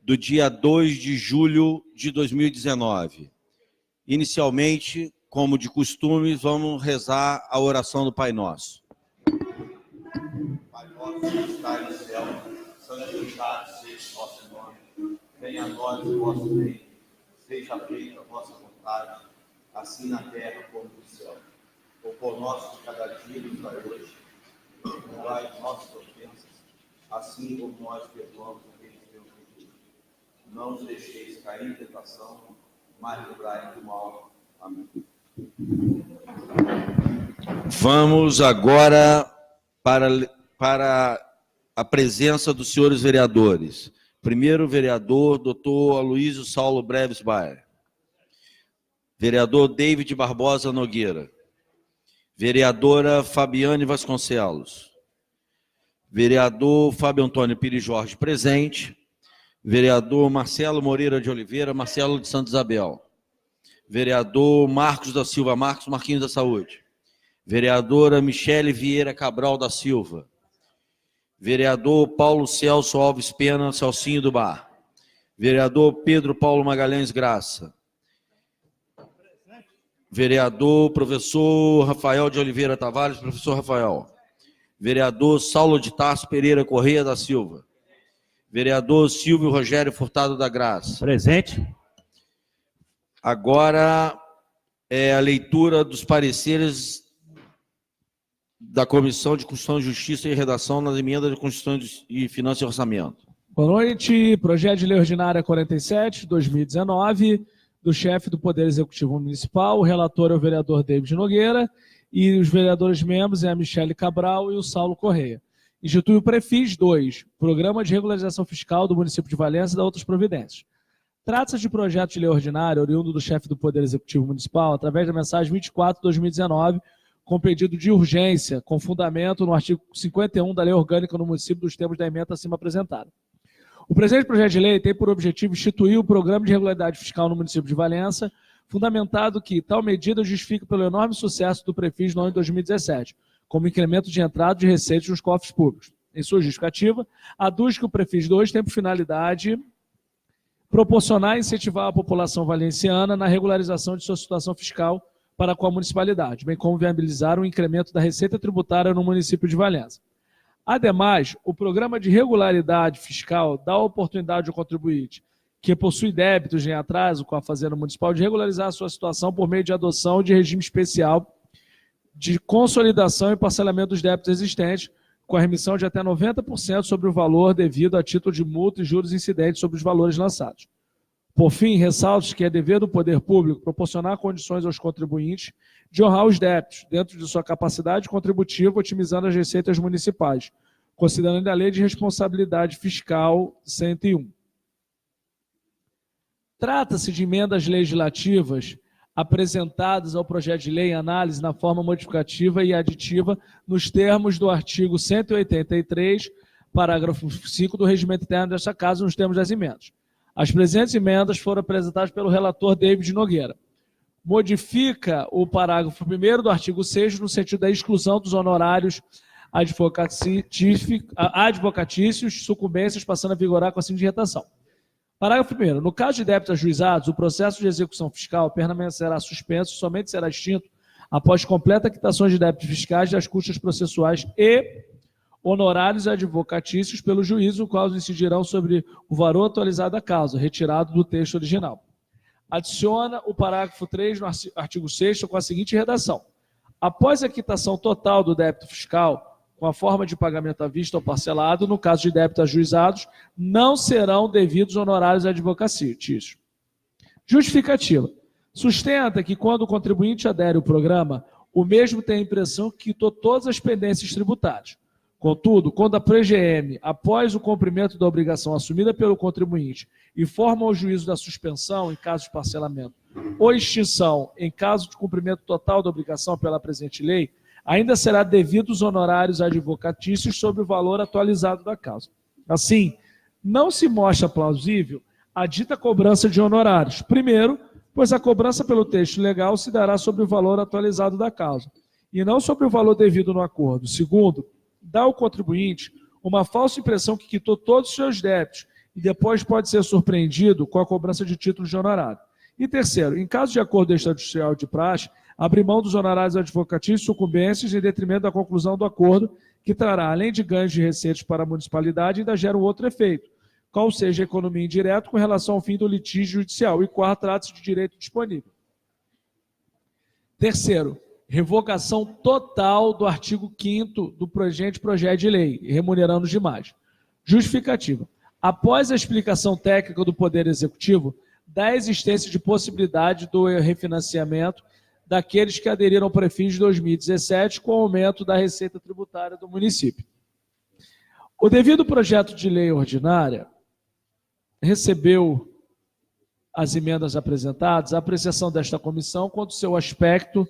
do dia 2 de julho de 2019. Inicialmente, como de costume, vamos rezar a oração do Pai Nosso. Pai nosso que está no céu, santificado seja o vosso nome. Venha a nós o vosso reino. Seja feita a vossa vontade, assim na terra como no céu. O pão nosso de cada dia nos dai hoje. Perdoai as nossas ofensas, assim como nós perdoamos a quem nos tem ofendido. Não nos deixeis cair em tentação, mas livrai do mal. Amém. Vamos agora para a presença dos senhores vereadores. Primeiro vereador, doutor Aloysio Saulo Breves Baer. Vereador David Barbosa Nogueira. Vereadora Fabiane Vasconcelos. Vereador Fábio Antônio Pires Jorge, presente. Vereador Marcelo Moreira de Oliveira, Marcelo de Santa Isabel. Vereador Marcos da Silva Marcos, Marquinhos da Saúde. Vereadora Michele Vieira Cabral da Silva. Vereador Paulo Celso Alves Pena, Celcinho do Bar. Vereador Pedro Paulo Magalhães Graça. Vereador professor Rafael de Oliveira Tavares, professor Rafael. Vereador Saulo de Tarso Pereira Correia da Silva. Vereador Silvio Rogério Furtado da Graça. Presente. Agora é a leitura dos pareceres da Comissão de Constituição e Justiça e Redação nas emendas de Constituição e Finanças e Orçamento. Boa noite. Projeto de Lei Ordinária 47, 2019, do chefe do Poder Executivo Municipal. O relator é o vereador David Nogueira e os vereadores membros é a Michele Cabral e o Saulo Correia. Institui o Prefis 2, Programa de Regularização Fiscal do município de Valença e da outras providências. Trata-se de projeto de lei ordinário oriundo do chefe do Poder Executivo Municipal através da mensagem 24/2019, com pedido de urgência, com fundamento no artigo 51 da Lei Orgânica no município dos termos da emenda acima apresentada. O presente projeto de lei tem por objetivo instituir o Programa de Regularidade Fiscal no município de Valença, fundamentado que tal medida justifica pelo enorme sucesso do Prefis no ano de 2017, como incremento de entrada de receitas nos cofres públicos. Em sua justificativa, aduz que o Prefis 2 tem por finalidade proporcionar e incentivar a população valenciana na regularização de sua situação fiscal para com a municipalidade, bem como viabilizar um incremento da receita tributária no município de Valença. Ademais, o Programa de Regularidade Fiscal dá a oportunidade ao contribuinte que possui débitos em atraso com a Fazenda Municipal de regularizar a sua situação por meio de adoção de regime especial de consolidação e parcelamento dos débitos existentes, com a remissão de até 90% sobre o valor devido a título de multa e juros incidentes sobre os valores lançados. Por fim, ressalto que é dever do poder público proporcionar condições aos contribuintes de honrar os débitos, dentro de sua capacidade contributiva, otimizando as receitas municipais, considerando a Lei de Responsabilidade Fiscal 101. Trata-se de emendas legislativas apresentadas ao projeto de lei em análise na forma modificativa e aditiva nos termos do artigo 183, parágrafo 5 do regimento interno desta Casa, nos termos das emendas. As presentes emendas foram apresentadas pelo relator David Nogueira. Modifica o parágrafo 1º do artigo 6º no sentido da exclusão dos honorários advocatícios, sucumbências, passando a vigorar com a seguinte redação. Parágrafo 1º. No caso de débitos ajuizados, o processo de execução fiscal permanecerá suspenso e somente será extinto após completa quitação de débitos fiscais das custas processuais e honorários advocatícios pelo juízo, quais incidirão sobre o valor atualizado da causa, retirado do texto original. Adiciona o parágrafo 3 no artigo 6º com a seguinte redação. Após a quitação total do débito fiscal, com a forma de pagamento à vista ou parcelado, no caso de débitos ajuizados, não serão devidos honorários advocatícios. Justificativa. Sustenta que quando o contribuinte adere ao programa, o mesmo tem a impressão que quitou todas as pendências tributárias. Contudo, quando a PGM, após o cumprimento da obrigação assumida pelo contribuinte, informa ao juízo da suspensão em caso de parcelamento ou extinção em caso de cumprimento total da obrigação pela presente lei, ainda será devidos honorários advocatícios sobre o valor atualizado da causa. Assim, não se mostra plausível a dita cobrança de honorários. Primeiro, pois a cobrança pelo texto legal se dará sobre o valor atualizado da causa, e não sobre o valor devido no acordo. Segundo, dá ao contribuinte uma falsa impressão que quitou todos os seus débitos e depois pode ser surpreendido com a cobrança de títulos de honorário. E terceiro, em caso de acordo extrajudicial de praxe, abrir mão dos honorários advocatícios e sucumbências em detrimento da conclusão do acordo, que trará, além de ganhos de receitas para a municipalidade, ainda gera um outro efeito, qual seja a economia indireta com relação ao fim do litígio judicial. E quarto, trata-se de direito disponível. Terceiro, revogação total do artigo 5º do projeto de lei, remunerando os demais. Justificativa. Após a explicação técnica do Poder Executivo, da existência de possibilidade do refinanciamento daqueles que aderiram ao Prefins de 2017 com o aumento da receita tributária do município. O devido projeto de lei ordinária recebeu as emendas apresentadas, a apreciação desta comissão quanto ao seu aspecto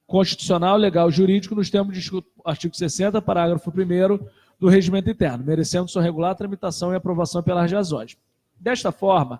constitucional, legal e jurídico nos termos do artigo 60, parágrafo 1º do Regimento Interno, merecendo sua regular tramitação e aprovação pelas razões. Desta forma,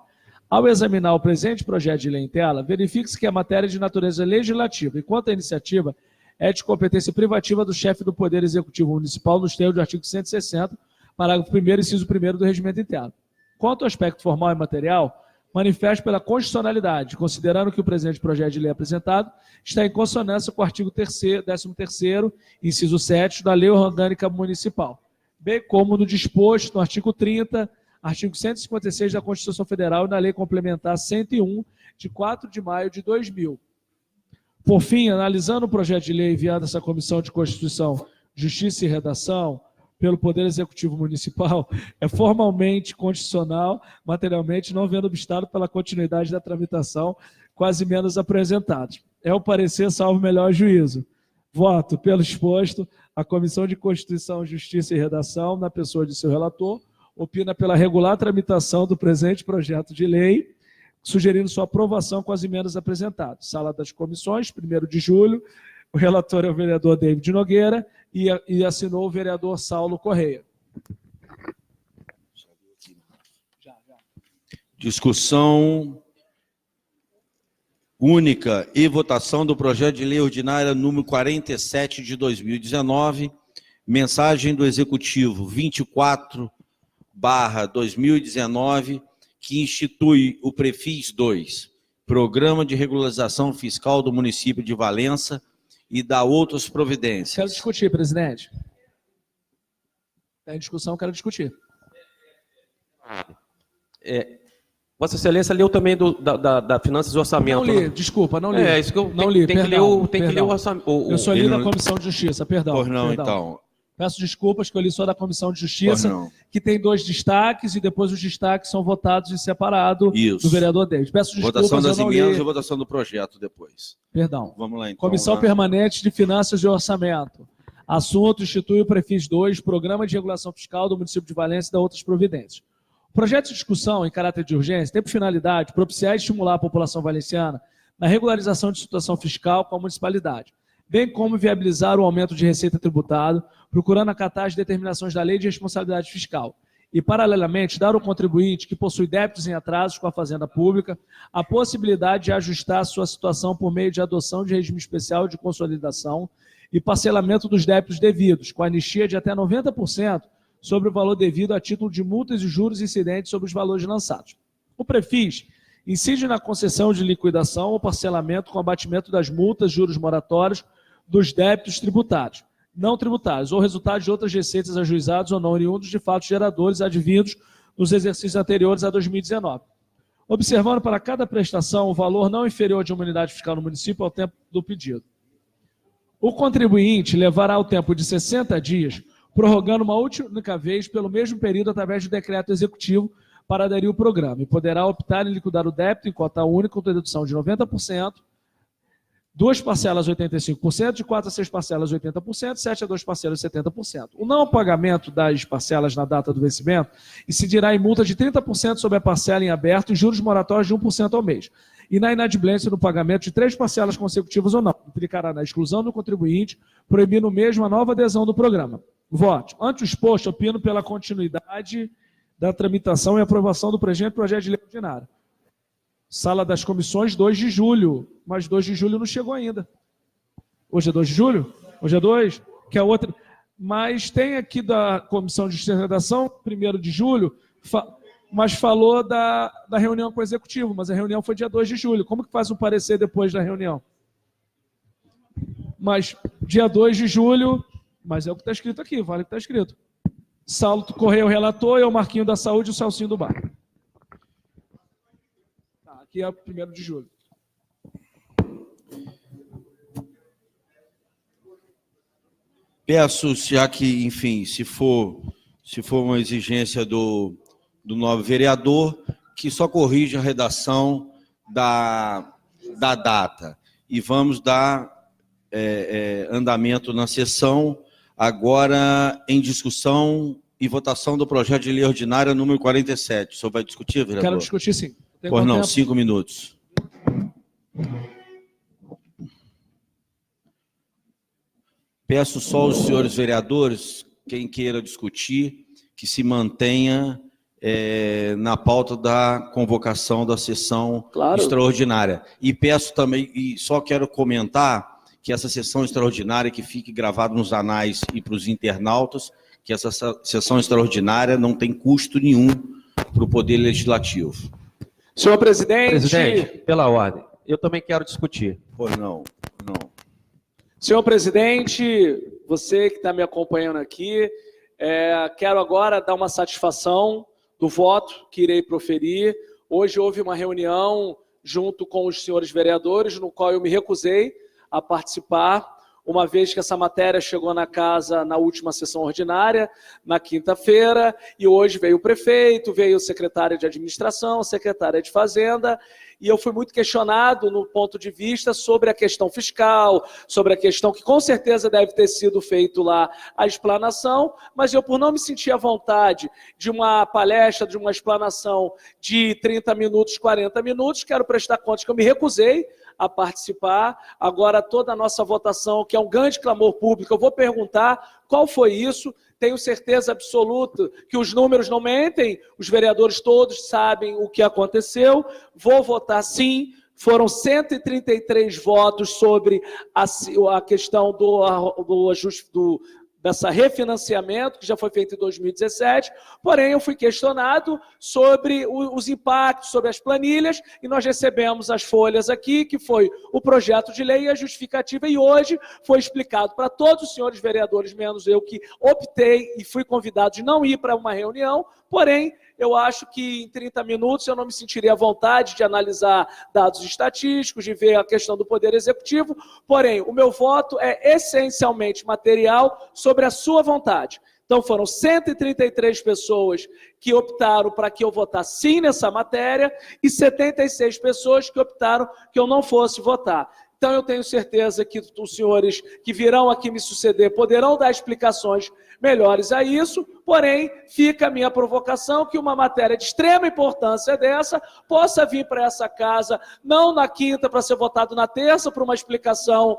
ao examinar o presente projeto de lei em tela, verifique-se que a matéria é de natureza legislativa, enquanto a iniciativa é de competência privativa do chefe do Poder Executivo Municipal, nos termos do artigo 160, parágrafo 1º, inciso 1º do Regimento Interno. Quanto ao aspecto formal e material, manifesto pela constitucionalidade, considerando que o presente projeto de lei apresentado está em consonância com o artigo 13º, inciso 7 da Lei Orgânica Municipal, bem como no disposto no artigo 30, artigo 156 da Constituição Federal e na Lei Complementar 101, de 4 de maio de 2000. Por fim, analisando o projeto de lei enviado a essa Comissão de Constituição, Justiça e Redação, pelo Poder Executivo Municipal, é formalmente constitucional, materialmente, não vendo obstáculo pela continuidade da tramitação, quase menos apresentados. É o parecer, salvo melhor juízo. Voto pelo exposto, a Comissão de Constituição, Justiça e Redação, na pessoa de seu relator, opina pela regular tramitação do presente projeto de lei, sugerindo sua aprovação com as emendas apresentadas. Sala das Comissões, 1º de julho, o relator é o vereador David Nogueira e assinou o vereador Saulo Correia. Discussão única e votação do projeto de lei ordinária número 47 de 2019, mensagem do Executivo 24/2019, que institui o Prefins 2, Programa de Regularização Fiscal do Município de Valença, e dá outras providências. Quero discutir, presidente. Tem discussão, quero discutir. Vossa Excelência leu também da Finanças e Orçamento. Não li, desculpa, não li. Isso que eu não li, tem perdão. Que ler o orçamento. Eu só li da Comissão de Justiça, perdão. Pois não, perdão. então. Peço desculpas que eu li só da Comissão de Justiça, que tem 2 destaques e depois os destaques são votados em separado do vereador David. Peço desculpas, votação das eu não emendas li. e votação do projeto depois. Perdão. Vamos lá, então. Comissão Permanente de Finanças e Orçamento. Assunto: institui o Prefins 2, Programa de Regulação Fiscal do município de Valença e da outras providências. O projeto de discussão, em caráter de urgência, tem por finalidade propiciar e estimular a população valenciana na regularização de situação fiscal com a municipalidade, bem como viabilizar o aumento de receita tributada, procurando acatar as determinações da Lei de Responsabilidade Fiscal e, paralelamente, dar ao contribuinte que possui débitos em atrasos com a Fazenda Pública a possibilidade de ajustar a sua situação por meio de adoção de regime especial de consolidação e parcelamento dos débitos devidos, com anistia de até 90% sobre o valor devido a título de multas e juros incidentes sobre os valores lançados. O Prefis incide na concessão de liquidação ou parcelamento com abatimento das multas, juros moratórios, dos débitos tributários, não tributários, ou resultados de outras receitas ajuizados ou não oriundos de fatos geradores advindos nos exercícios anteriores a 2019. Observando para cada prestação o valor não inferior de uma unidade fiscal no município ao tempo do pedido. O contribuinte levará o tempo de 60 dias, prorrogando uma única vez pelo mesmo período através de decreto executivo para aderir ao programa, e poderá optar em liquidar o débito em cota única com dedução de 90%, 2 parcelas 85%, de 4 a 6 parcelas 80%, 7 a 2 parcelas 70%. O não pagamento das parcelas na data do vencimento incidirá em multa de 30% sobre a parcela em aberto e juros moratórios de 1% ao mês, e na inadimplência no pagamento de 3 parcelas consecutivas ou não. Implicará na exclusão do contribuinte, proibindo mesmo a nova adesão do programa. Voto. Ante o exposto, opino pela continuidade da tramitação e aprovação do presente projeto de lei ordinária. Sala das Comissões, 2 de julho. Mas 2 de julho não chegou ainda. Hoje é 2 de julho? Hoje é 2? Que é outra. Mas tem aqui da Comissão de Justiça e Redação, 1º de julho. mas falou da reunião com o Executivo, mas a reunião foi dia 2 de julho. Como que faz um parecer depois da reunião? Mas dia 2 de julho, mas é o que está escrito aqui, vale o que está escrito. Saulo Correia, o relator, eu, Marquinho da Saúde e o Celcinho do Bar. Tá, aqui é 1º de julho. Peço, já que, enfim, se for uma exigência do novo vereador, que só corrija a redação da data. E vamos dar andamento na sessão, agora em discussão e votação do projeto de lei ordinária número 47. O senhor vai discutir, vereador? Quero discutir, sim. Pois não, 5 minutos. Peço só aos senhores vereadores, quem queira discutir, que se mantenha na pauta da convocação da sessão extraordinária. E peço também, e só quero comentar que essa sessão extraordinária, que fique gravado nos anais e para os internautas, que essa sessão extraordinária não tem custo nenhum para o Poder Legislativo. Senhor presidente... Presidente, pela ordem, eu também quero discutir. Pois não. Senhor presidente, você que está me acompanhando aqui, quero agora dar uma satisfação do voto que irei proferir. Hoje houve uma reunião junto com os senhores vereadores, no qual eu me recusei a participar, uma vez que essa matéria chegou na casa na última sessão ordinária, na quinta-feira, e hoje veio o prefeito, veio o secretário de administração, secretária de fazenda, e eu fui muito questionado no ponto de vista sobre a questão fiscal, sobre a questão que com certeza deve ter sido feito lá a explanação, mas eu, por não me sentir à vontade de uma palestra, de uma explanação de 30 minutos, 40 minutos, quero prestar conta que eu me recusei a participar. Agora toda a nossa votação, que é um grande clamor público, eu vou perguntar qual foi isso. Tenho certeza absoluta que os números não mentem, os vereadores todos sabem o que aconteceu. Vou votar sim. Foram 133 votos sobre a questão do ajuste dessa refinanciamento, que já foi feito em 2017, porém eu fui questionado sobre os impactos, sobre as planilhas, e nós recebemos as folhas aqui, que foi o projeto de lei e a justificativa, e hoje foi explicado para todos os senhores vereadores, menos eu, que optei e fui convidado de não ir para uma reunião, porém, eu acho que em 30 minutos eu não me sentiria à vontade de analisar dados estatísticos, de ver a questão do Poder Executivo, porém, o meu voto é essencialmente material sobre a sua vontade. Então, foram 133 pessoas que optaram para que eu votasse sim nessa matéria e 76 pessoas que optaram que eu não fosse votar. Então, eu tenho certeza que os senhores que virão aqui me suceder poderão dar explicações melhores a isso, porém, fica a minha provocação que uma matéria de extrema importância dessa possa vir para essa casa, não na quinta para ser votado na terça, para uma explicação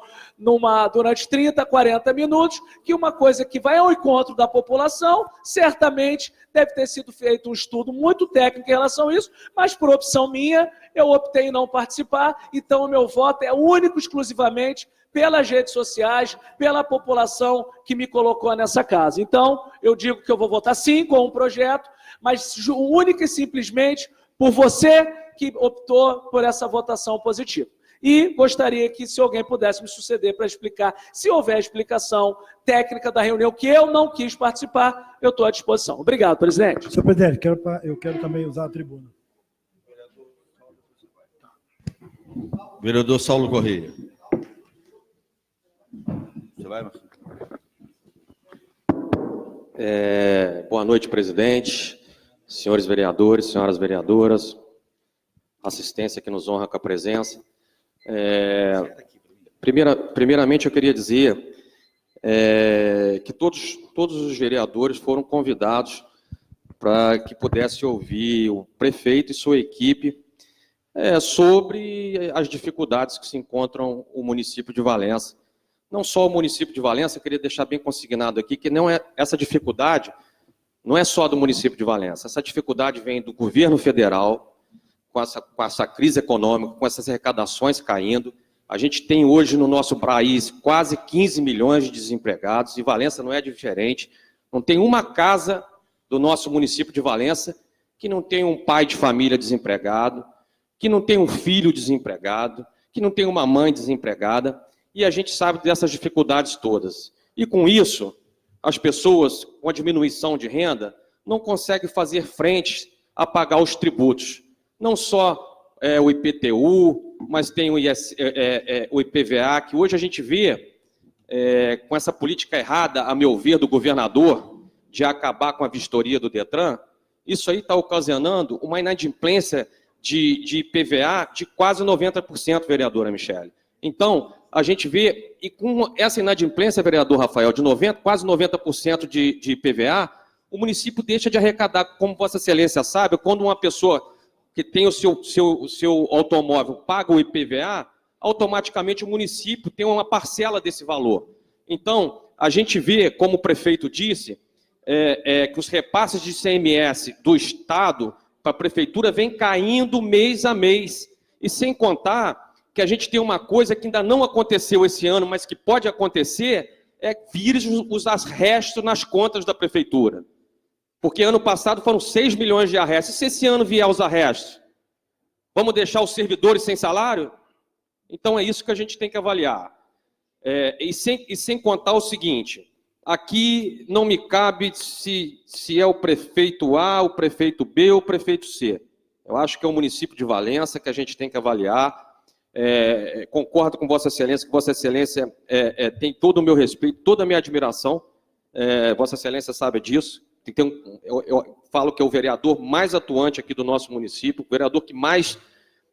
durante 30, 40 minutos, que uma coisa que vai ao encontro da população, certamente deve ter sido feito um estudo muito técnico em relação a isso, mas por opção minha, eu optei em não participar, então o meu voto é único, exclusivamente, pelas redes sociais, pela população que me colocou nessa casa. Então, eu digo que eu vou votar sim com o projeto, mas única e simplesmente por você que optou por essa votação positiva. E gostaria que, se alguém pudesse me suceder para explicar, se houver explicação técnica da reunião que eu não quis participar, eu estou à disposição. Obrigado, presidente. Senhor presidente, eu quero também usar a tribuna. Vereador Saulo Correia. Você vai, Marcos? Boa noite, presidente, senhores vereadores, senhoras vereadoras, assistência que nos honra com a presença. Primeiramente, eu queria dizer que todos os vereadores foram convidados para que pudesse ouvir o prefeito e sua equipe sobre as dificuldades que se encontram o município de Valença. Não só o município de Valença, eu queria deixar bem consignado aqui que essa dificuldade não é só do município de Valença. Essa dificuldade vem do governo federal, com essa crise econômica, com essas arrecadações caindo. A gente tem hoje no nosso país quase 15 milhões de desempregados, e Valença não é diferente. Não tem uma casa do nosso município de Valença que não tem um pai de família desempregado, que não tem um filho desempregado, que não tem uma mãe desempregada, e a gente sabe dessas dificuldades todas. E com isso, as pessoas com a diminuição de renda não conseguem fazer frente a pagar os tributos. Não só o IPTU, mas tem o IPVA, que hoje a gente vê, com essa política errada, a meu ver, do governador, de acabar com a vistoria do Detran, isso aí está ocasionando uma inadimplência de IPVA de quase 90%, vereadora Michele. Então, a gente vê, e com essa inadimplência, vereador Rafael, de quase 90% de IPVA, o município deixa de arrecadar, como Vossa Excelência sabe, quando uma pessoa que tem o seu automóvel paga o IPVA, automaticamente o município tem uma parcela desse valor. Então, a gente vê, como o prefeito disse, que os repasses de ICMS do Estado para a Prefeitura vêm caindo mês a mês. E sem contar que a gente tem uma coisa que ainda não aconteceu esse ano, mas que pode acontecer, vir os arrestos nas contas da Prefeitura. Porque ano passado foram 6 milhões de arrestos. E se esse ano vier os arrestos? Vamos deixar os servidores sem salário? Então é isso que a gente tem que avaliar. E sem contar o seguinte, aqui não me cabe se é o prefeito A, o prefeito B ou o prefeito C. Eu acho que é o município de Valença que a gente tem que avaliar. Concordo com Vossa Excelência, que Vossa Excelência tem todo o meu respeito, toda a minha admiração. Vossa Excelência sabe disso. Eu falo que é o vereador mais atuante aqui do nosso município, o vereador que mais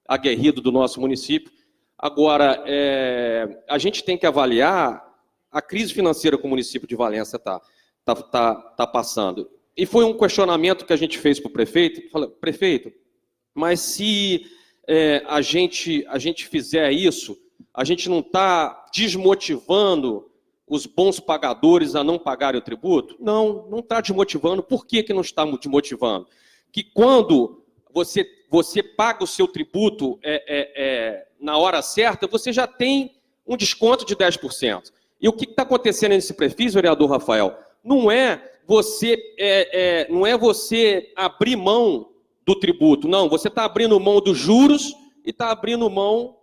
aguerrido do nosso município. Agora, a gente tem que avaliar a crise financeira que o município de Valença está passando. E foi um questionamento que a gente fez para o prefeito. Falei, prefeito, mas se a gente fizer isso, a gente não está desmotivando os bons pagadores a não pagarem o tributo? Não está desmotivando. Por que não está desmotivando? Que quando você paga o seu tributo na hora certa, você já tem um desconto de 10%. E o que está acontecendo nesse prefício, vereador Rafael? Não é você abrir mão do tributo, não. Você está abrindo mão dos juros e está abrindo mão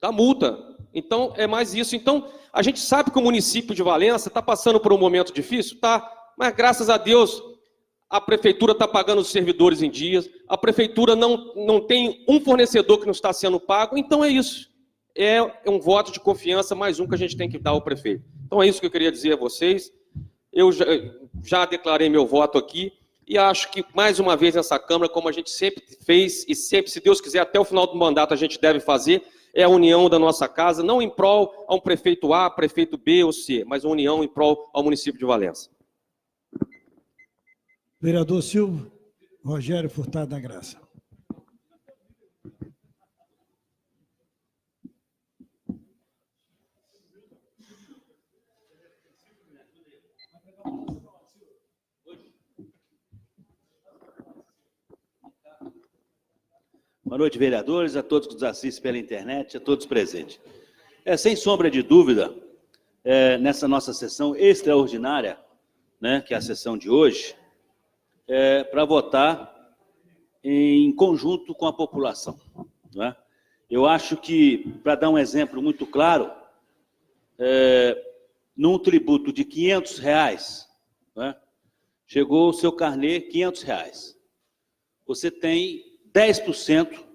da multa. Então, é mais isso. Então, a gente sabe que o município de Valença está passando por um momento difícil, tá? Mas, graças a Deus, a prefeitura está pagando os servidores em dias, a prefeitura não tem um fornecedor que não está sendo pago, então é isso. É um voto de confiança, mais um que a gente tem que dar ao prefeito. Então é isso que eu queria dizer a vocês. Eu já declarei meu voto aqui e acho que, mais uma vez, nessa Câmara, como a gente sempre fez e sempre, se Deus quiser, até o final do mandato a gente deve fazer, é a união da nossa casa, não em prol a um prefeito A, prefeito B ou C, mas a união em prol ao município de Valença. Vereador Silvio Rogério Furtado da Graça. Boa noite, vereadores, a todos que nos assistem pela internet, a todos presentes. Sem sombra de dúvida, nessa nossa sessão extraordinária, né, que é a sessão de hoje, para votar em conjunto com a população. Né? Eu acho que, para dar um exemplo muito claro, num tributo de R$500, né, chegou o seu carnê R$500. Você tem 10%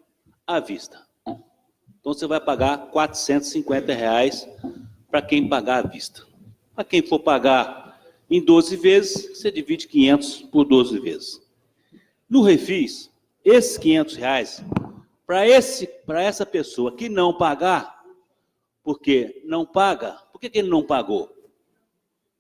à vista. Então, você vai pagar R$450 para quem pagar à vista. Para quem for pagar em 12 vezes, você divide 500 por 12 vezes. No refis, esses R$500, para essa pessoa que não pagar, porque não paga, por que ele não pagou?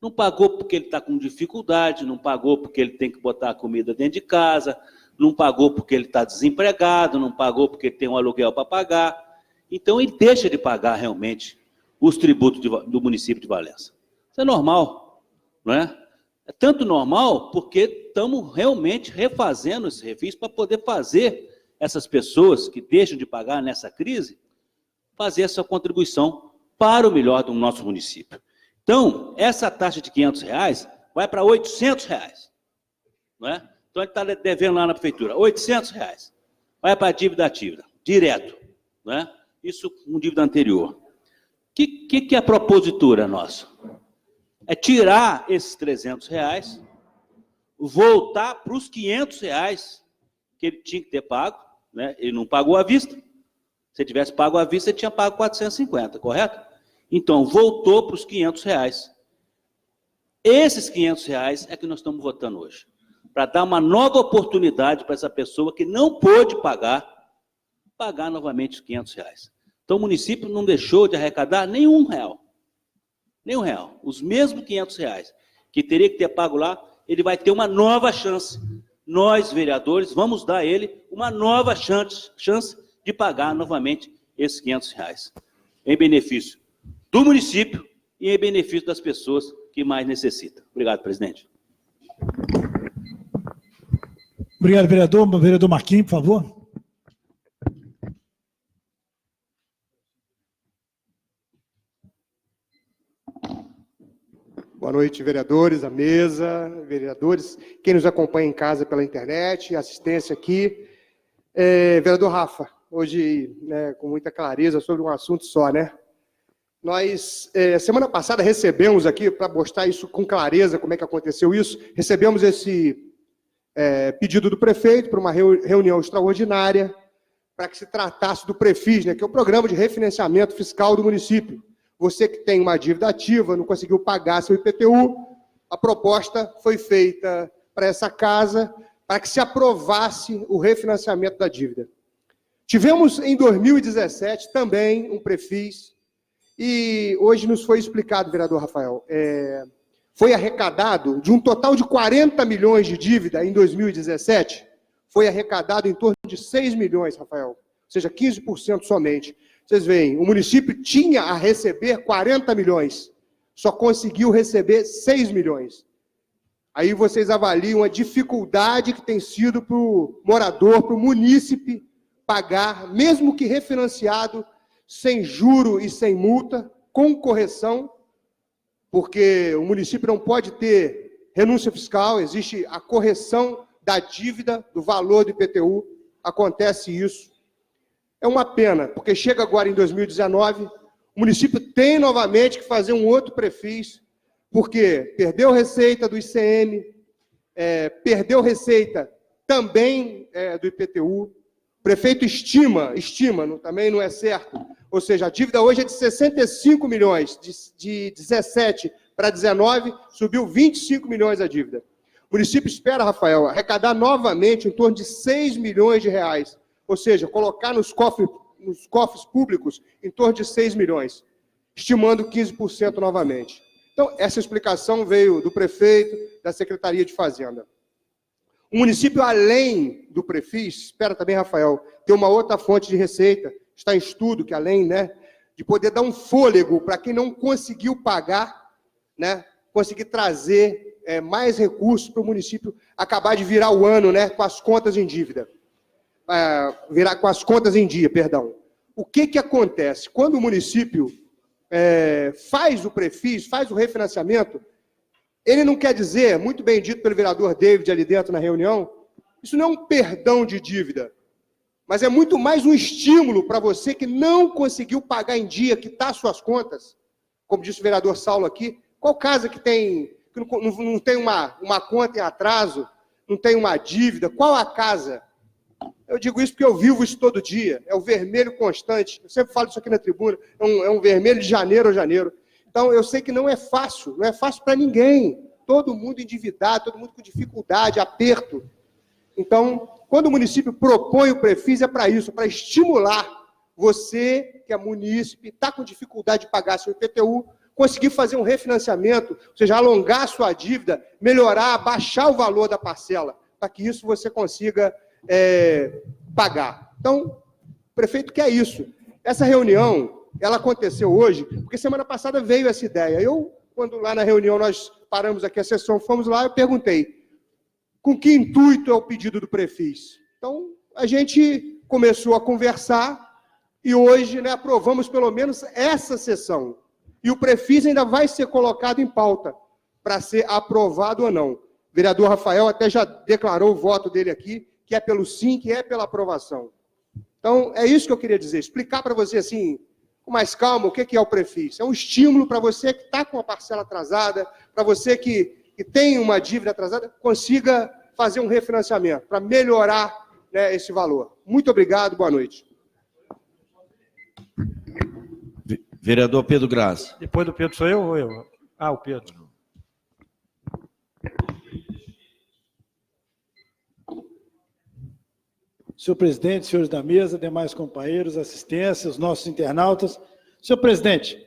Não pagou porque ele está com dificuldade, não pagou porque ele tem que botar a comida dentro de casa, não pagou porque ele está desempregado, não pagou porque tem um aluguel para pagar. Então, ele deixa de pagar realmente os tributos do município de Valença. Isso é normal, não é? É tanto normal porque estamos realmente refazendo esse refis para poder fazer essas pessoas que deixam de pagar nessa crise, fazer essa contribuição para o melhor do nosso município. Então, essa taxa de R$500 vai para R$800. não é? Então ele está devendo lá na prefeitura R$800, vai para a dívida ativa, direto, não é? Isso com dívida anterior. O que é a propositura nossa? É tirar esses R$300, voltar para os R$500 que ele tinha que ter pago, né? Ele não pagou à vista. Se ele tivesse pago à vista, ele tinha pago 450, correto? Então, voltou para os R$500. Esses R$500 é que nós estamos votando hoje, para dar uma nova oportunidade para essa pessoa que não pôde pagar novamente os R$500. Então, o município não deixou de arrecadar nenhum real. Nenhum real. Os mesmos R$500 que teria que ter pago lá, ele vai ter uma nova chance. Nós, vereadores, vamos dar a ele uma nova chance de pagar novamente esses R$500, em benefício do município e em benefício das pessoas que mais necessitam. Obrigado, presidente. Obrigado, vereador. Vereador Marquinhos, por favor. Boa noite, vereadores, a mesa, vereadores, quem nos acompanha em casa pela internet, assistência aqui. Vereador Rafa, hoje, né, com muita clareza sobre um assunto só, né? Nós, semana passada, recebemos aqui, para mostrar isso com clareza, como é que aconteceu isso, recebemos esse pedido do prefeito para uma reunião extraordinária, para que se tratasse do Prefis, né, que é o Programa de Refinanciamento Fiscal do município. Você que tem uma dívida ativa, não conseguiu pagar seu IPTU, a proposta foi feita para essa casa, para que se aprovasse o refinanciamento da dívida. Tivemos em 2017 também um Prefis, e hoje nos foi explicado, vereador Rafael, foi arrecadado, de um total de 40 milhões de dívida em 2017, foi arrecadado em torno de 6 milhões, Rafael, ou seja, 15% somente. Vocês veem, o município tinha a receber 40 milhões, só conseguiu receber 6 milhões. Aí vocês avaliam a dificuldade que tem sido para o morador, para o munícipe pagar, mesmo que refinanciado, sem juro e sem multa, com correção, porque o município não pode ter renúncia fiscal, existe a correção da dívida, do valor do IPTU, acontece isso. É uma pena, porque chega agora em 2019, o município tem novamente que fazer um outro Prefis, porque perdeu receita do ICM, perdeu receita também do IPTU, o prefeito estima, também não é certo, ou seja, a dívida hoje é de 65 milhões, de 17 para 19, subiu 25 milhões a dívida. O município espera, Rafael, arrecadar novamente em torno de 6 milhões de reais, ou seja, colocar nos cofres públicos em torno de 6 milhões, estimando 15% novamente. Então, essa explicação veio do prefeito, da Secretaria de Fazenda. O município, além do Prefis, espera também, Rafael, ter uma outra fonte de receita, está em estudo, que além, né, de poder dar um fôlego para quem não conseguiu pagar, né, conseguir trazer mais recursos para o município acabar de virar o ano, né, com as contas em dívida. Virar com as contas em dia, perdão. O que acontece? Quando o município faz o Prefis, faz o refinanciamento, ele não quer dizer, muito bem dito pelo vereador David ali dentro na reunião, isso não é um perdão de dívida, mas é muito mais um estímulo para você que não conseguiu pagar em dia, quitar suas contas, como disse o vereador Saulo aqui. Qual casa que não tem uma conta em atraso, não tem uma dívida? Qual a casa? Eu digo isso porque eu vivo isso todo dia, é o vermelho constante, eu sempre falo isso aqui na tribuna, é um vermelho de janeiro a janeiro. Então, eu sei que não é fácil para ninguém, todo mundo endividado, todo mundo com dificuldade, aperto. Então, quando o município propõe o Prefis, é para isso, para estimular você, que é munícipe, está com dificuldade de pagar seu IPTU, conseguir fazer um refinanciamento, ou seja, alongar a sua dívida, melhorar, baixar o valor da parcela, para que isso você consiga pagar. Então, o prefeito quer isso. Essa reunião, ela aconteceu hoje, porque semana passada veio essa ideia. Quando lá na reunião nós paramos aqui a sessão, fomos lá, eu perguntei, com que intuito é o pedido do Prefis? Então, a gente começou a conversar e hoje, né, aprovamos pelo menos essa sessão. E o Prefis ainda vai ser colocado em pauta para ser aprovado ou não. O vereador Rafael até já declarou o voto dele aqui, que é pelo sim, que é pela aprovação. Então, é isso que eu queria dizer, explicar para você, assim, com mais calma, o que é o prefixo. É um estímulo para você que está com a parcela atrasada, para você que tem uma dívida atrasada, consiga fazer um refinanciamento, para melhorar, né, esse valor. Muito obrigado, boa noite. Vereador Pedro Graça. Depois do Pedro sou eu ou eu? Ah, o Pedro. Senhor presidente, senhores da mesa, demais companheiros, assistência, os nossos internautas. Senhor presidente,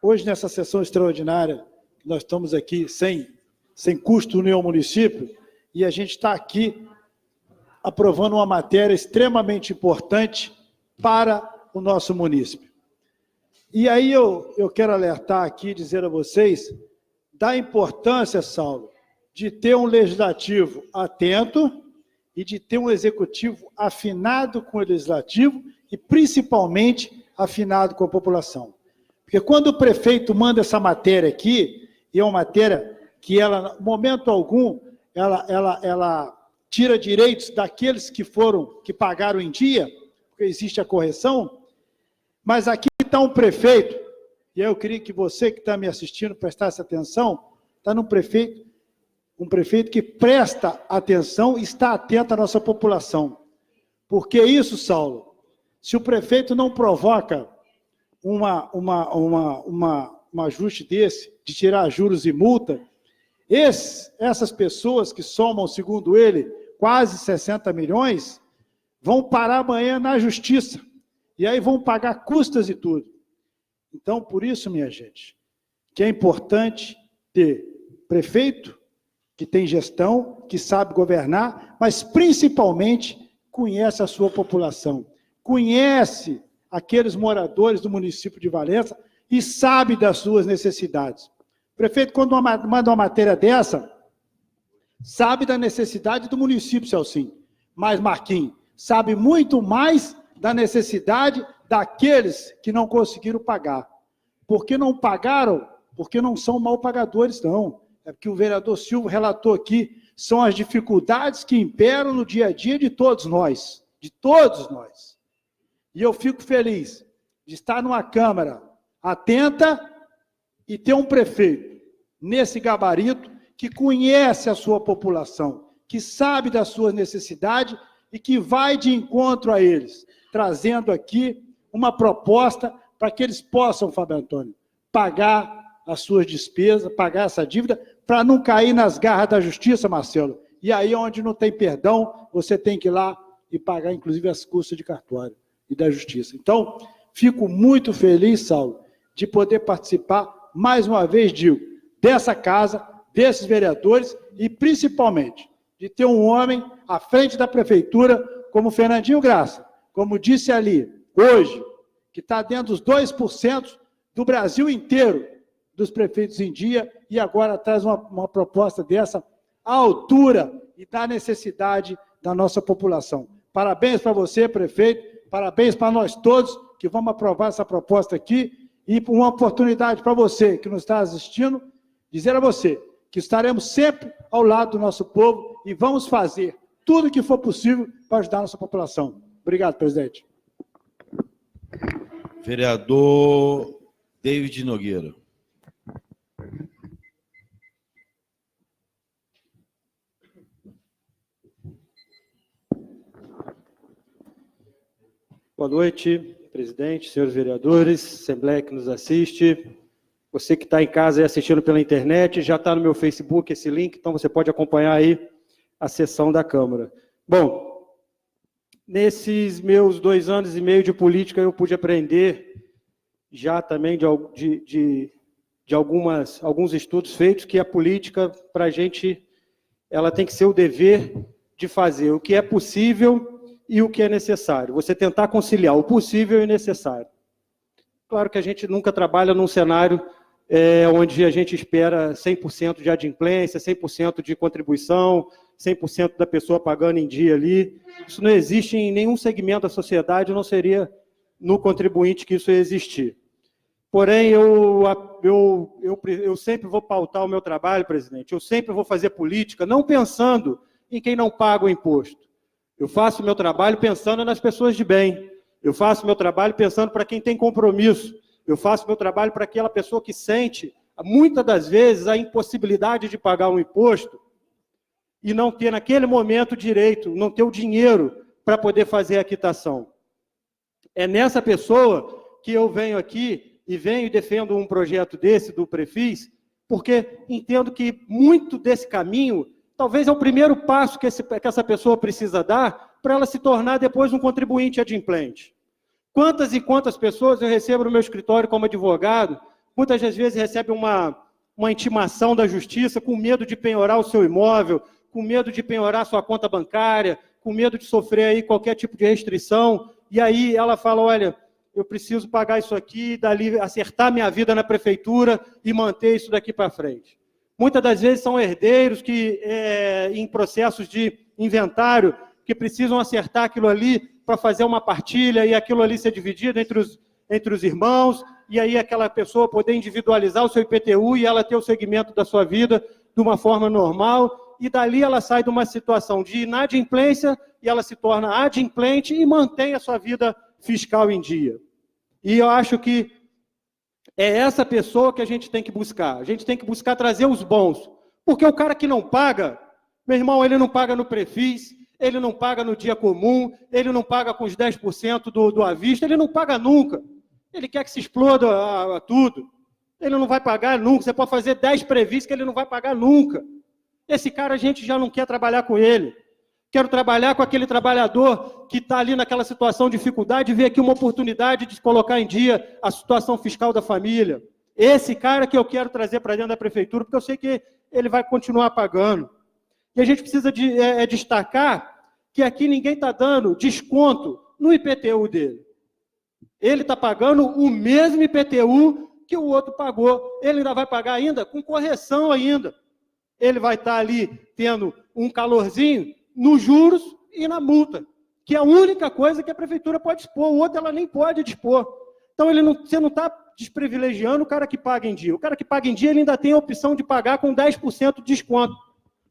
hoje nessa sessão extraordinária, nós estamos aqui sem custo nenhum ao município, e a gente está aqui aprovando uma matéria extremamente importante para o nosso município. E aí eu quero alertar aqui, dizer a vocês, da importância, Saulo, de ter um legislativo atento e de ter um executivo afinado com o legislativo e, principalmente, afinado com a população. Porque quando o prefeito manda essa matéria aqui, e é uma matéria que ela, em momento algum, ela tira direitos daqueles que pagaram em dia, porque existe a correção, mas aqui está um prefeito, e eu queria que você que está me assistindo prestasse atenção, está um prefeito que presta atenção e está atento à nossa população. Porque isso, Saulo, se o prefeito não provoca um ajuste desse, de tirar juros e multa, essas pessoas que somam, segundo ele, quase 60 milhões, vão parar amanhã na justiça, e aí vão pagar custas e tudo. Então, por isso, minha gente, que é importante ter prefeito que tem gestão, que sabe governar, mas principalmente conhece a sua população, conhece aqueles moradores do município de Valença e sabe das suas necessidades. O prefeito, quando manda uma matéria dessa, sabe da necessidade do município, Celcinho, mas Marquinhos sabe muito mais da necessidade daqueles que não conseguiram pagar. Por que não pagaram? Porque não são mal pagadores, não. É porque o vereador Silvio relatou aqui, são as dificuldades que imperam no dia a dia de todos nós. De todos nós. E eu fico feliz de estar numa Câmara atenta e ter um prefeito nesse gabarito que conhece a sua população, que sabe das suas necessidades e que vai de encontro a eles, trazendo aqui uma proposta para que eles possam, Fábio Antônio, pagar as suas despesas, pagar essa dívida, para não cair nas garras da justiça, Marcelo. E aí, onde não tem perdão, você tem que ir lá e pagar, inclusive, as custas de cartório e da justiça. Então, fico muito feliz, Saulo, de poder participar, mais uma vez, digo, dessa casa, desses vereadores e, principalmente, de ter um homem à frente da prefeitura, como Fernandinho Graça, como disse ali, hoje, que está dentro dos 2% do Brasil inteiro, dos prefeitos em dia, e agora traz uma proposta dessa à altura e da necessidade da nossa população. Parabéns para você, prefeito, parabéns para nós todos que vamos aprovar essa proposta aqui, e uma oportunidade para você que nos está assistindo, dizer a você que estaremos sempre ao lado do nosso povo e vamos fazer tudo o que for possível para ajudar a nossa população. Obrigado, presidente. Vereador David Nogueira. Boa noite, presidente, senhores vereadores, assembleia que nos assiste. Você que está em casa e assistindo pela internet, já está no meu Facebook esse link, então você pode acompanhar aí a sessão da Câmara. Bom, nesses meus 2 anos e meio de política, eu pude aprender já também de alguns estudos feitos que a política, para a gente, ela tem que ser o dever de fazer o que é possível e o que é necessário. Você tentar conciliar o possível e o necessário. Claro que a gente nunca trabalha num cenário onde a gente espera 100% de adimplência, 100% de contribuição, 100% da pessoa pagando em dia ali. Isso não existe em nenhum segmento da sociedade, não seria no contribuinte que isso ia existir. Porém, eu sempre vou pautar o meu trabalho, presidente, eu sempre vou fazer política, não pensando em quem não paga o imposto. Eu faço o meu trabalho pensando nas pessoas de bem. Eu faço o meu trabalho pensando para quem tem compromisso. Eu faço o meu trabalho para aquela pessoa que sente, muitas das vezes, a impossibilidade de pagar um imposto e não ter, naquele momento, direito, não ter o dinheiro para poder fazer a quitação. É nessa pessoa que eu venho aqui e venho e defendo um projeto desse, do Prefis, porque entendo que muito desse caminho, talvez é o primeiro passo que essa pessoa precisa dar para ela se tornar depois um contribuinte adimplente. Quantas e quantas pessoas eu recebo no meu escritório como advogado, muitas das vezes recebe uma intimação da justiça com medo de penhorar o seu imóvel, com medo de penhorar a sua conta bancária, com medo de sofrer aí qualquer tipo de restrição, e aí ela fala, olha, eu preciso pagar isso aqui, dali acertar minha vida na prefeitura e manter isso daqui para frente. Muitas das vezes são herdeiros que, em processos de inventário, que precisam acertar aquilo ali para fazer uma partilha e aquilo ali ser dividido entre os irmãos, e aí aquela pessoa poder individualizar o seu IPTU e ela ter o segmento da sua vida de uma forma normal, e dali ela sai de uma situação de inadimplência e ela se torna adimplente e mantém a sua vida fiscal em dia. E eu acho que é essa pessoa que a gente tem que buscar. A gente tem que buscar trazer os bons. Porque o cara que não paga, meu irmão, ele não paga no Prefis, ele não paga no dia comum, ele não paga com os 10% do à vista, ele não paga nunca. Ele quer que se exploda tudo. Ele não vai pagar nunca. Você pode fazer 10 Prefis que ele não vai pagar nunca. Esse cara a gente já não quer trabalhar com ele. Quero trabalhar com aquele trabalhador que está ali naquela situação de dificuldade e ver aqui uma oportunidade de colocar em dia a situação fiscal da família. Esse cara que eu quero trazer para dentro da prefeitura, porque eu sei que ele vai continuar pagando. E a gente precisa destacar que aqui ninguém está dando desconto no IPTU dele. Ele está pagando o mesmo IPTU que o outro pagou. Ele ainda vai pagar ainda com correção ainda. Ele vai estar ali tendo um calorzinho nos juros e na multa, que é a única coisa que a prefeitura pode dispor, o outro ela nem pode dispor. Então você não está desprivilegiando o cara que paga em dia. O cara que paga em dia ele ainda tem a opção de pagar com 10% de desconto.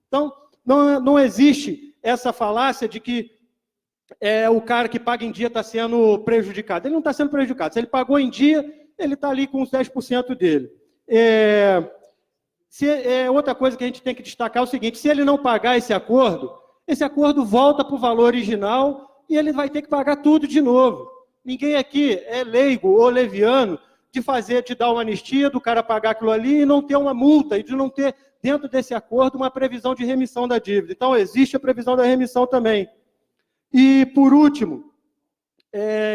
Então, não existe essa falácia de que o cara que paga em dia está sendo prejudicado. Ele não está sendo prejudicado. Se ele pagou em dia, ele está ali com os 10% dele. Outra coisa que a gente tem que destacar é o seguinte, se ele não pagar esse acordo volta para o valor original e ele vai ter que pagar tudo de novo. Ninguém aqui é leigo ou leviano de dar uma anistia, do cara pagar aquilo ali e não ter uma multa, e de não ter, dentro desse acordo, uma previsão de remissão da dívida. Então, existe a previsão da remissão também. E, por último,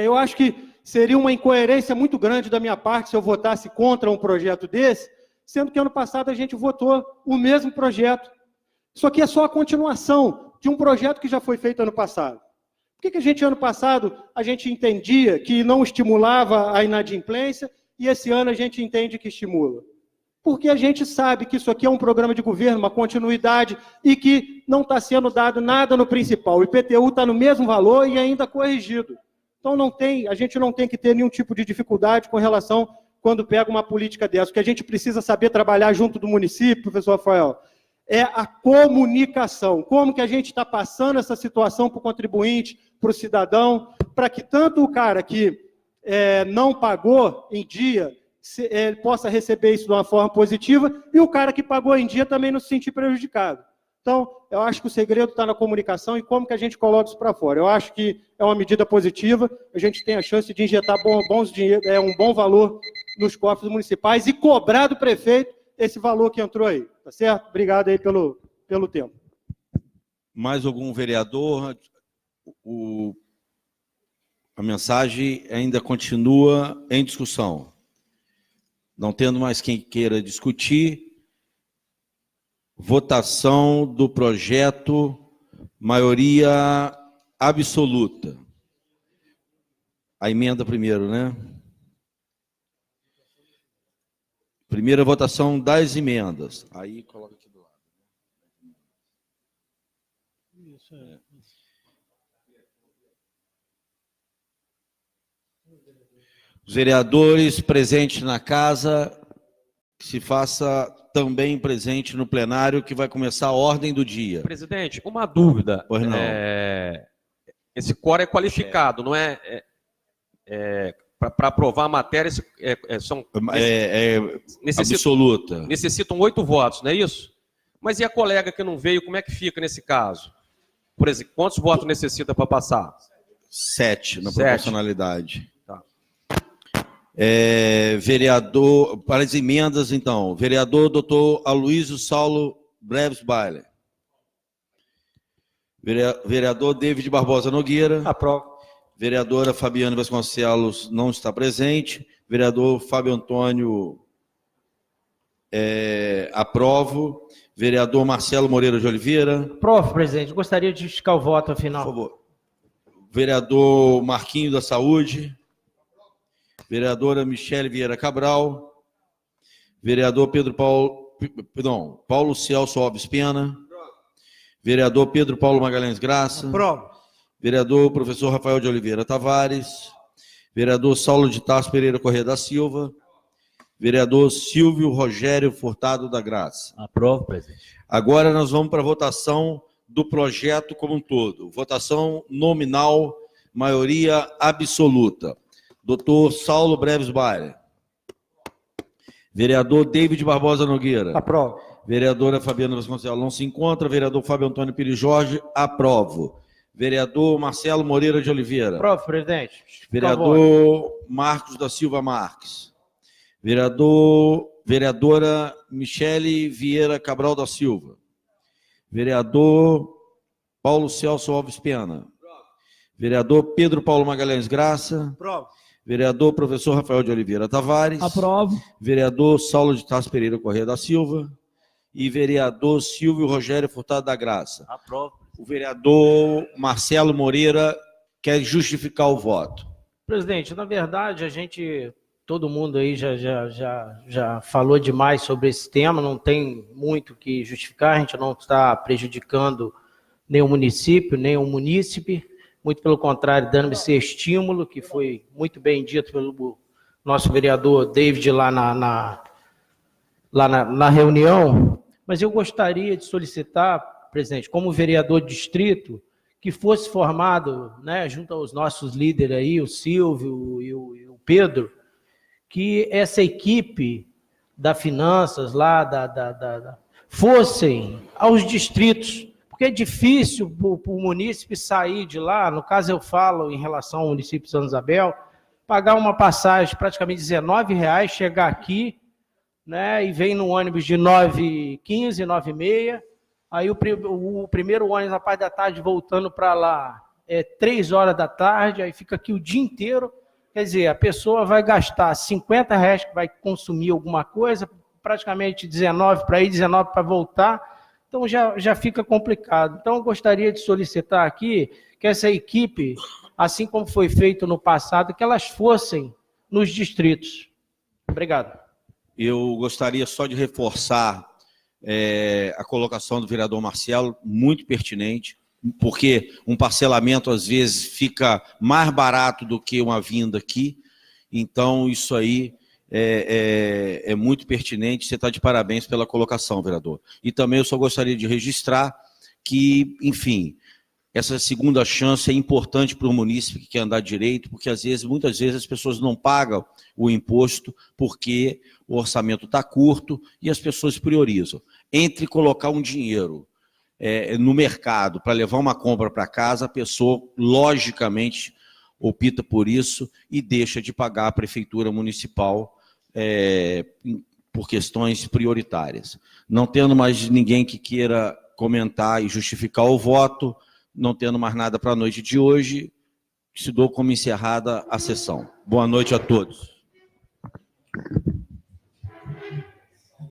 eu acho que seria uma incoerência muito grande da minha parte se eu votasse contra um projeto desse, sendo que ano passado a gente votou o mesmo projeto. Isso aqui é só a continuação de um projeto que já foi feito ano passado. Por que a gente, ano passado, a gente entendia que não estimulava a inadimplência e esse ano a gente entende que estimula? Porque a gente sabe que isso aqui é um programa de governo, uma continuidade, e que não está sendo dado nada no principal. O IPTU está no mesmo valor e ainda corrigido. Então, a gente não tem que ter nenhum tipo de dificuldade com relação quando pega uma política dessa. O que a gente precisa saber trabalhar junto do município, professor Rafael, é a comunicação. Como que a gente está passando essa situação para o contribuinte, para o cidadão, para que tanto o cara que não pagou em dia possa receber isso de uma forma positiva e o cara que pagou em dia também não se sentir prejudicado. Então, eu acho que o segredo está na comunicação e como que a gente coloca isso para fora. Eu acho que é uma medida positiva, a gente tem a chance de injetar um bom valor nos cofres municipais e cobrar do prefeito esse valor que entrou aí, tá certo? Obrigado aí pelo tempo. Mais algum vereador? A mensagem ainda continua em discussão. Não tendo mais quem queira discutir, votação do projeto, maioria absoluta. A emenda primeiro, né? Primeira votação das emendas. Aí coloca aqui do lado. Isso é. Os vereadores presentes na casa, que se faça também presente no plenário, que vai começar a ordem do dia. Presidente, uma dúvida. Pois não. Esse quórum é qualificado, não é? Para aprovar a matéria, Absoluta. Necessitam 8 votos, não é isso? Mas e a colega que não veio, como é que fica nesse caso? Por exemplo, quantos votos necessita para passar? 7 na 7. proporcionalidade. Tá. Vereador, para as emendas, então, vereador doutor Aloysio Saulo Breves Baile. Vereador David Barbosa Nogueira. Aprovo. Vereadora Fabiana Vasconcelos não está presente. Vereador Fábio Antônio, aprovo. Vereador Marcelo Moreira de Oliveira. Aprovo, presidente. Gostaria de justificar o voto afinal. Por favor. Vereador Marquinho da Saúde. Vereadora Michele Vieira Cabral. Vereador Paulo Celso Alves Pena. Vereador Pedro Paulo Magalhães Graça. Aprovo. Vereador professor Rafael de Oliveira Tavares. Vereador Saulo de Tarso Pereira Corrêa da Silva. Vereador Silvio Rogério Furtado da Graça. Aprovo, presidente. Agora nós vamos para a votação do projeto como um todo. Votação nominal, maioria absoluta. Doutor Saulo Breves Baile. Vereador David Barbosa Nogueira. Aprovo. Vereadora Fabiana Vasconcelos não se encontra. Vereador Fábio Antônio Pires Jorge, aprovo. Vereador Marcelo Moreira de Oliveira. Aprovo, presidente. Vereador Marcos da Silva Marques. Vereadora Michele Vieira Cabral da Silva. Vereador Paulo Celso Alves Pena. Vereador Pedro Paulo Magalhães Graça. Aprovo. Vereador professor Rafael de Oliveira Tavares. Aprovo. Vereador Saulo de Tarso Pereira Corrêa da Silva. E vereador Silvio Rogério Furtado da Graça. Aprovo. O vereador Marcelo Moreira quer justificar o voto. Presidente, na verdade, todo mundo aí já falou demais sobre esse tema, não tem muito o que justificar, a gente não está prejudicando nem o município, nem o munícipe, muito pelo contrário, dando esse estímulo, que foi muito bem dito pelo nosso vereador David lá na reunião, mas eu gostaria de solicitar, presidente, como vereador de distrito, que fosse formado, né, junto aos nossos líderes aí, o Silvio e o Pedro, que essa equipe da Finanças lá, fossem aos distritos, porque é difícil para o munícipe sair de lá, no caso eu falo em relação ao município de Santa Isabel, pagar uma passagem praticamente R$19, chegar aqui, né, e vem no ônibus de 9h15, 9h30, aí o primeiro ônibus na parte da tarde voltando para lá é 3h da tarde, aí fica aqui o dia inteiro. Quer dizer, a pessoa vai gastar R$50 que vai consumir alguma coisa, praticamente 19 para ir, 19 para voltar, então já fica complicado. Então eu gostaria de solicitar aqui que essa equipe, assim como foi feito no passado, que elas fossem nos distritos. Obrigado. Eu gostaria só de reforçar a colocação do vereador Marcelo, muito pertinente, porque um parcelamento às vezes fica mais barato do que uma vinda aqui, então isso aí é muito pertinente, você está de parabéns pela colocação, vereador. E também eu só gostaria de registrar que, enfim, essa segunda chance é importante para o munícipe que quer andar direito, porque muitas vezes as pessoas não pagam o imposto porque o orçamento está curto e as pessoas priorizam. Entre colocar um dinheiro no mercado para levar uma compra para casa, a pessoa, logicamente, opta por isso e deixa de pagar a prefeitura municipal por questões prioritárias. Não tendo mais ninguém que queira comentar e justificar o voto, não tendo mais nada para a noite de hoje, se dou como encerrada a sessão. Boa noite a todos.